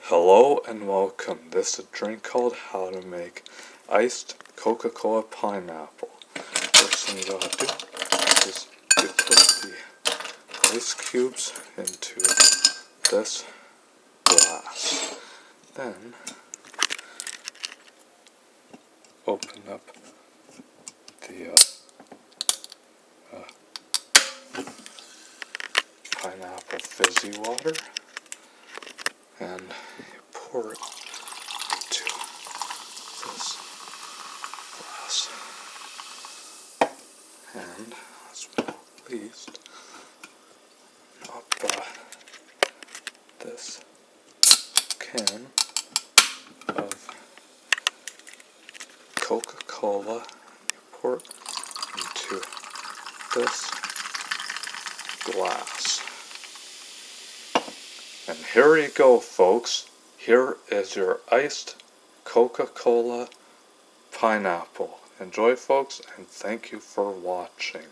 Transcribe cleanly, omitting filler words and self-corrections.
Hello and welcome. This is a drink called how to make iced Coca Cola Pineapple. First thing you gotta do is you put the ice cubes into this glass. Then open up the pineapple fizzy water and you pour it into this glass. And last but not least, up this can of Coca-Cola. You pour it into this glass. And here you go, folks. Here is your iced Coca-Cola Pineapple. Enjoy, folks, and thank you for watching.